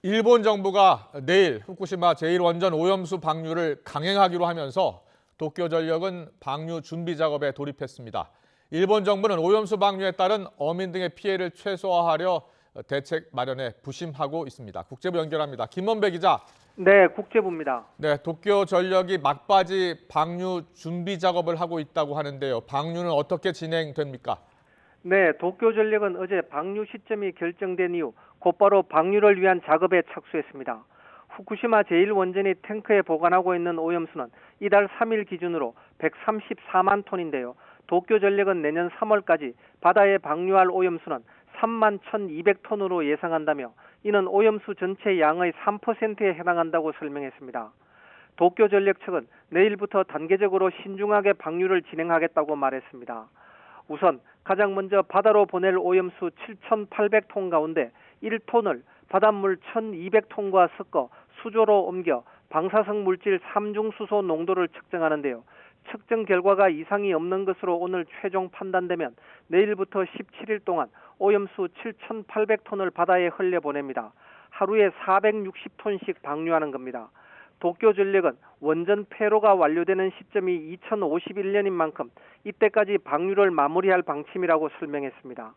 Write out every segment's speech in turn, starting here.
일본 정부가 내일 후쿠시마 제1원전 오염수 방류를 강행하기로 하면서 도쿄전력은 방류 준비 작업에 돌입했습니다. 일본 정부는 오염수 방류에 따른 어민 등의 피해를 최소화하려 대책 마련에 부심하고 있습니다. 국제부 연결합니다. 김원배 기자. 네, 국제부입니다. 네, 도쿄전력이 막바지 방류 준비 작업을 하고 있다고 하는데요. 방류는 어떻게 진행됩니까? 네, 도쿄전력은 어제 방류 시점이 결정된 이후 곧바로 방류를 위한 작업에 착수했습니다. 후쿠시마 제1원전이 탱크에 보관하고 있는 오염수는 이달 3일 기준으로 134만 톤인데요. 도쿄전력은 내년 3월까지 바다에 방류할 오염수는 3만 1,200톤으로 예상한다며 이는 오염수 전체 양의 3%에 해당한다고 설명했습니다. 도쿄전력 측은 내일부터 단계적으로 신중하게 방류를 진행하겠다고 말했습니다. 우선 가장 먼저 바다로 보낼 오염수 7,800톤 가운데 1톤을 바닷물 1,200톤과 섞어 수조로 옮겨 방사성 물질 3중수소 농도를 측정하는데요. 측정 결과가 이상이 없는 것으로 오늘 최종 판단되면 내일부터 17일 동안 오염수 7,800톤을 바다에 흘려보냅니다. 하루에 460톤씩 방류하는 겁니다. 도쿄전력은 원전 폐로가 완료되는 시점이 2051년인 만큼 이때까지 방류를 마무리할 방침이라고 설명했습니다.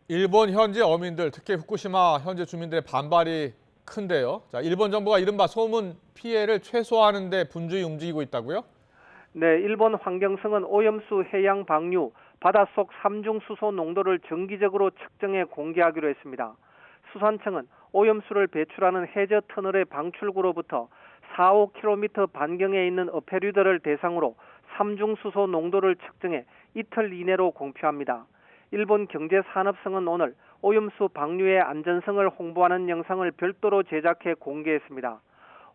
일본 현지 어민들, 특히 후쿠시마 현지 주민들의 반발이 큰데요. 일본 정부가 이른바 소문 피해를 최소화하는 데 분주히 움직이고 있다고요? 네, 일본 환경성은 오염수 해양 방류, 바닷속 삼중수소 농도를 정기적으로 측정해 공개하기로 했습니다. 수산청은 오염수를 배출하는 해저 터널의 방출구로부터 4-5km 반경에 있는 어패류들을 대상으로 삼중수소 농도를 측정해 이틀 이내로 공표합니다. 일본 경제산업성은 오늘 오염수 방류의 안전성을 홍보하는 영상을 별도로 제작해 공개했습니다.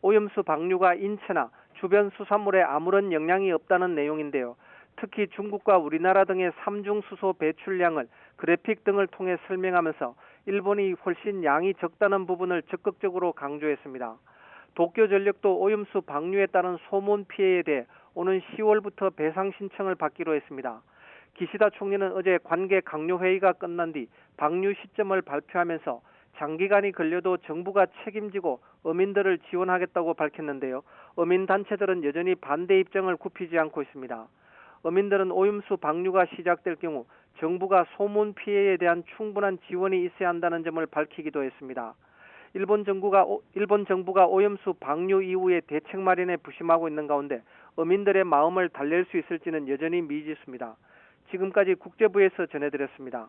오염수 방류가 인체나 주변 수산물에 아무런 영향이 없다는 내용인데요. 특히 중국과 우리나라 등의 삼중수소 배출량을 그래픽 등을 통해 설명하면서 일본이 훨씬 양이 적다는 부분을 적극적으로 강조했습니다. 도쿄전력도 오염수 방류에 따른 소문 피해에 대해 오는 10월부터 배상 신청을 받기로 했습니다. 기시다 총리는 어제 관계 강요 회의가 끝난 뒤 방류 시점을 발표하면서 장기간이 걸려도 정부가 책임지고 어민들을 지원하겠다고 밝혔는데요. 어민단체들은 여전히 반대 입장을 굽히지 않고 있습니다. 어민들은 오염수 방류가 시작될 경우 정부가 소문 피해에 대한 충분한 지원이 있어야 한다는 점을 밝히기도 했습니다. 일본 정부가 오염수 방류 이후에 대책 마련에 부심하고 있는 가운데 어민들의 마음을 달랠 수 있을지는 여전히 미지수입니다. 지금까지 국제부에서 전해드렸습니다.